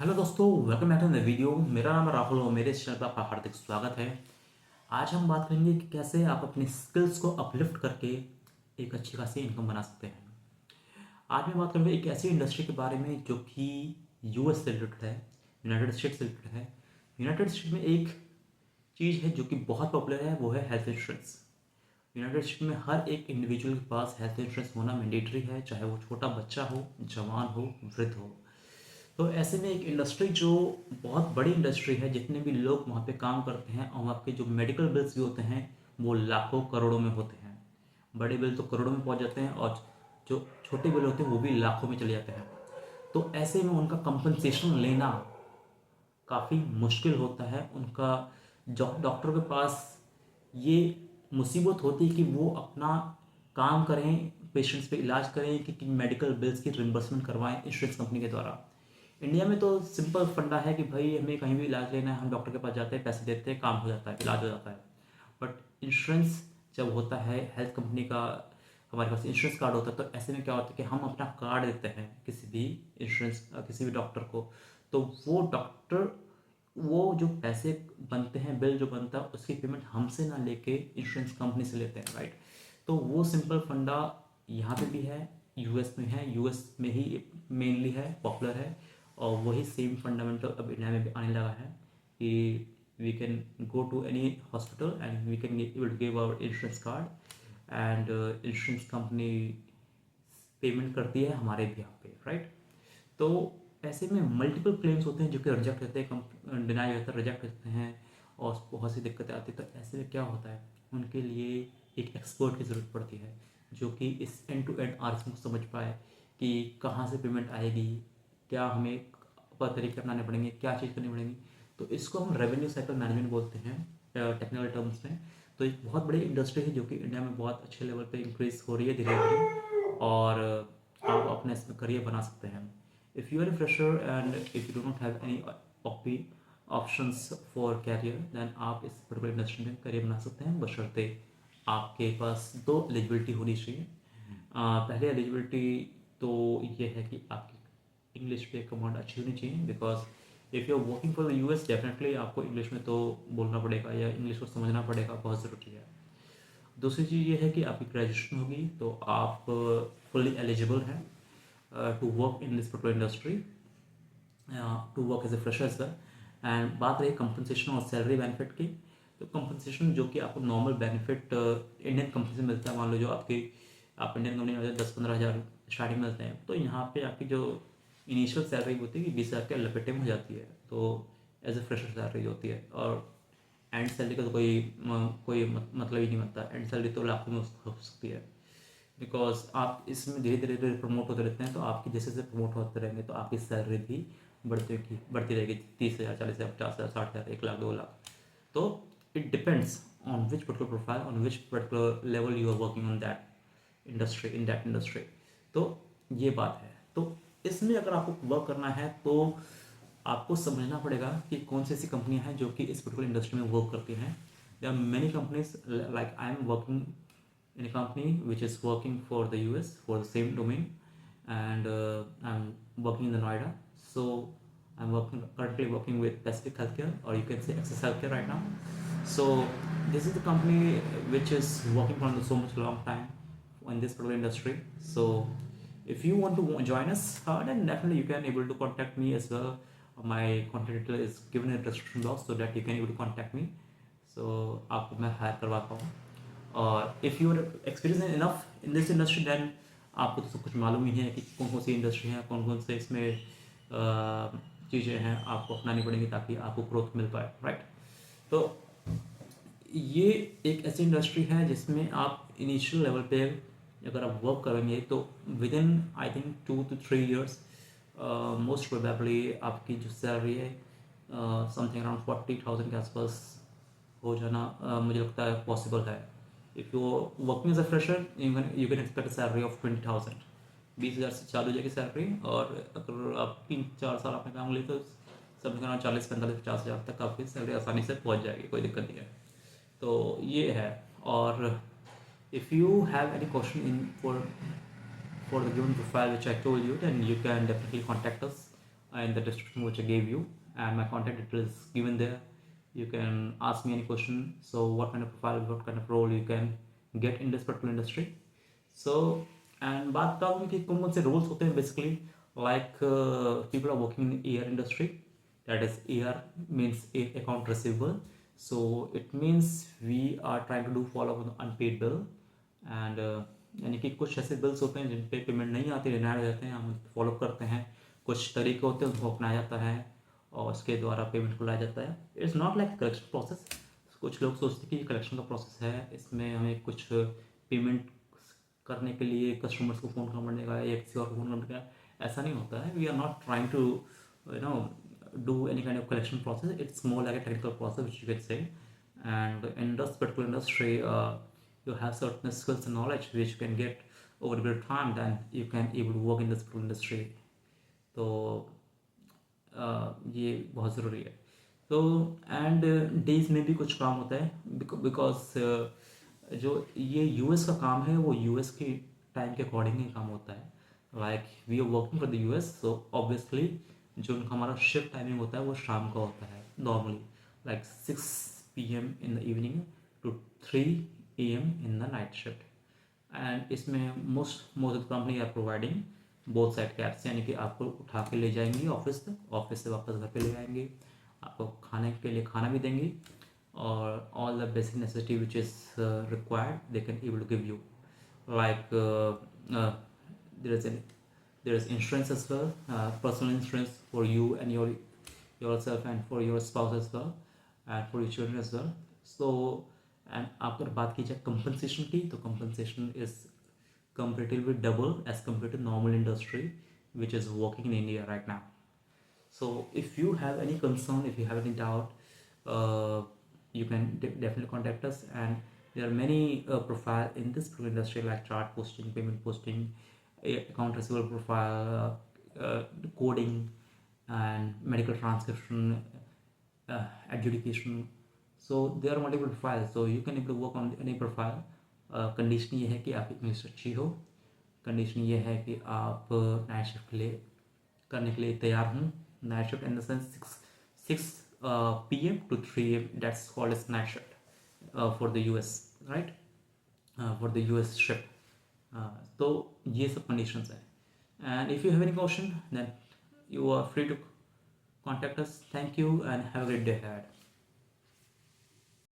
Hello दोस्तों, welcome back to the video. मेरा नाम है राहुल और मेरे इस चैनल पर आपका हार्दिक स्वागत है। आज हम बात करेंगे कि कैसे आप अपनी स्किल्स को अपलिफ्ट करके एक अच्छी खासी इनकम बना सकते हैं। आज मैं बात करूँगा एक ऐसी इंडस्ट्री के बारे में जो कि यूएस से रिलेटेड है, यूनाइटेड स्टेट्स से रिलेटेड है। यूनाइटेड स्टेट में एक चीज़ है जो कि बहुत पॉपुलर है, वो है हेल्थ इंश्योरेंस। यूनाइटेड स्टेट में हर एक इंडिविजुअल के पास हेल्थ इंश्योरेंस होना मैंडेटरी है, चाहे वो छोटा बच्चा हो, जवान हो, वृद्ध हो। तो ऐसे में एक इंडस्ट्री जो बहुत बड़ी इंडस्ट्री है, जितने भी लोग वहाँ पे काम करते हैं और वहाँ के जो मेडिकल बिल्स भी होते हैं वो लाखों करोड़ों में होते हैं। बड़े बिल तो करोड़ों में पहुँच जाते हैं और जो छोटे बिल होते हैं वो भी लाखों में चले जाते हैं। तो ऐसे में उनका कंपनसेशन लेना काफ़ी मुश्किल होता है। उनका डॉक्टर के पास ये मुसीबत होती है कि वो अपना काम करें, पेशेंट्स पे इलाज करें कि मेडिकल बिल्स की रिम्बर्समेंट करवाएं इंश्योरेंस कंपनी के द्वारा। इंडिया में तो सिंपल फंडा है कि भाई हमें कहीं भी इलाज लेना है, हम डॉक्टर के पास जाते हैं, पैसे देते हैं, काम हो जाता है, इलाज हो जाता है। बट इंश्योरेंस जब होता है हेल्थ कंपनी का, हमारे पास इंश्योरेंस कार्ड होता है, तो ऐसे में क्या होता है कि हम अपना कार्ड देते हैं किसी भी इंश्योरेंस किसी भी डॉक्टर को। तो वो डॉक्टर वो जो पैसे बनते हैं, बिल जो बनता है, उसकी पेमेंट हमसे ना लेके इंश्योरेंस कंपनी से लेते हैं, राइट। तो वो सिंपल फंडा यहाँ पे भी है, यूएस में है, यूएस में ही मेनली है, पॉपुलर है। और वही सेम फंडामेंटल अब इंडिया में भी आने लगा है कि we can go to any hospital and we can able to give our insurance card and insurance company payment करती है हमारे बिहाफ पे, राइट। तो ऐसे में मल्टीपल क्लेम्स होते हैं जो कि रिजेक्ट होते हैं, डिनाई होता है, रिजेक्ट होते हैं और बहुत सी दिक्कतें आती हैं। तो ऐसे में क्या होता है, उनके लिए एक एक्सपर्ट की ज़रूरत पड़ती है जो कि इस एंड टू एंड आर्थिंग को समझ पाए कि कहाँ से पेमेंट आएगी, क्या हमें तरीके अपनाने पड़ेंगे, क्या चीज़ करनी पड़ेगी। तो इसको हम रेवेन्यू साइकिल मैनेजमेंट बोलते हैं टेक्निकल टर्म्स में। तो एक बहुत बड़ी इंडस्ट्री है जो कि इंडिया में बहुत अच्छे लेवल पे इंक्रीज हो रही है धीरे धीरे, और आप अपने इसमें करियर बना सकते हैं। If you are a fresher and if you do not have any options for career, then आप इस पर्टिकुलर इंडस्ट्री में करियर बना सकते हैं, बशर्ते आपके पास दो एलिजिबिलिटी होनी चाहिए। पहले एलिजिबिलिटी तो ये है कि आपकी इंग्लिश पे कमांड अच्छी होनी चाहिए, because if you are working for the US, definitely आपको इंग्लिश में तो बोलना पड़ेगा या इंग्लिश को समझना पड़ेगा, बहुत ज़रूरी है। दूसरी चीज़ ये है कि आपकी ग्रेजुएशन होगी तो आप फुल्ली एलिजिबल हैं to work in this particular industry, to work as a fresher as well. And बात रही कंपनसेशन और सैलरी बेनिफिट की, तो कंपनसेशन जो कि आपको नॉर्मल बेनिफिट इंडियन कंपनी से मिलता है, मान लो जो आपकी आप इंडियन कंपनी में 10-15 हज़ार स्टार्टिंग मिलते हैं, तो यहाँ पे आपकी जो इनिशियल सैलरी होती है कि 20 हज़ार के लपेटे में हो जाती है, तो एज ए फ्रेशर सैलरी होती है। और एंड सैलरी का तो कोई मतलब ही नहीं बनता, एंड सैलरी तो लाखों में हो सकती है। बिकॉज आप इसमें धीरे धीरे प्रमोट होते रहते हैं, तो आपकी जैसे जैसे प्रमोट होते रहेंगे तो आपकी सैलरी भी बढ़ती रहेगी, 30 हज़ार, 40 हज़ार, 50 हज़ार, 60 हज़ार, 1 लाख, 2 लाख। तो it depends on which particular profile, on which particular level you are working on that industry, in that industry. तो ये बात है। तो इसमें अगर आपको वर्क करना है तो आपको समझना पड़ेगा कि कौन सी ऐसी कंपनियां हैं जो कि इस पर्टिकुलर इंडस्ट्री में वर्क करती हैं। There are many companies, like I am working in a company which is working for the US for the same domain, and I'm working in the Noida. So I'm currently working with Pacific Healthcare, or you can say Access Healthcare right now. So this is the company which is working for so much long time in this particular industry. So if you want to join us, then definitely you can able to contact me as well. My contact detail is given in the description box so that you can able to contact me, so आपको मैं higher करवा पाऊँ। और if you are experience enough in this industry, then आपको तो सब कुछ मालूम ही है कि कौन कौन सी इंडस्ट्री है, कौन कौन से इसमें चीज़ें हैं आपको अपनानी पड़ेंगी ताकि आपको ग्रोथ मिल पाए, राइट। तो ये एक ऐसी इंडस्ट्री है जिसमें आप इनिशियल लेवल पे अगर आप वर्क करेंगे तो with in I think 2 to 3 years most probably आपकी जो सैलरी है समथिंग अराउंड 40,000 के आसपास हो जाना मुझे लगता है पॉसिबल है। If you working as a fresher, you can expect salary of 20,000, 20,000 से चालू हो जाएगी सैलरी। और अगर आप 3-4 साल आपने काम लिए तो समथिंग अराउंड 40, 45, 50 हज़ार तक आपकी सैलरी आसानी से पहुंच जाएगी, कोई दिक्कत नहीं है। तो ये है। और if you have any question in for the given profile which I told you, then you can definitely contact us in the description which I gave you, and my contact details given there. You can ask me any question. So what kind of profile, what kind of role you can get in this particular industry. So and बात करूँ कि कौन कौन से roles होते हैं basically, like people are working in air industry, that is air means account receivable. So it means we are trying to do follow up on the unpaid bill, and यानी कि कुछ ऐसे बिल्स होते हैं जिन पे payment नहीं आती, denied हो जाते हैं, हम फॉलो करते हैं। कुछ तरीके होते हैं उनको अपनाया जाता है और उसके द्वारा पेमेंट को लाया जाता है। It's not like collection process. कुछ लोग सोचते हैं कि ये कलेक्शन का प्रोसेस है, इसमें हमें कुछ पेमेंट करने के लिए कस्टमर्स को फ़ोन करना पड़ेगा या किसी और को फ़ोन करना पड़ेगा। ऐसा नहीं होता है। We are not trying to you know do any kind of collection process. It's more like a technical process which you can say. And in this particular industry, you have certain skills and knowledge which you can get over a period of time, then you can able to work in this particular industry. तो ये बहुत ज़रूरी है। तो and days में भी कुछ काम होता है, बिकॉज जो ये यूएस का काम है वो यूएस की टाइम के अकॉर्डिंग ही काम होता है। Like we are working for the US, so obviously जो उनका हमारा शिफ्ट टाइमिंग होता है वो शाम का होता है normally, like 6 PM in the evening to 3 AM in the night shift. And इसमें most company are providing both side cabs, यानी कि आपको उठा के ले जाएंगी ऑफिस तक, ऑफिस से वापस घर पे ले आएंगे, आपको खाने के लिए खाना भी देंगी, और all the basic necessity which is required they can able to give you, like there is insurance as well, personal insurance for you and yourself and for your spouse as well and for your children as well. So and अगर बात की जाए compensation की, तो compensation is comparatively double as compared to normal industry which is working in India right now. So if you have any concern, if you have any doubt, you can definitely contact us. And there are many profile in this industry like chart posting, payment posting, account receivable profile, coding, and medical transcription, adjudication. So there are multiple profiles, so you can able to work on any profile. Condition ये है कि आपकी English अच्छी हो, condition ये है कि आप नाइट शिफ्ट करने के लिए तैयार हूँ। Night shift in the sense 6 PM to 3 AM, that's called as night shift for the US, right? For the US shift. तो ये सब कंडीशंस हैं। And if you have any question then you are free to contact us. Thank you and have a great day ahead.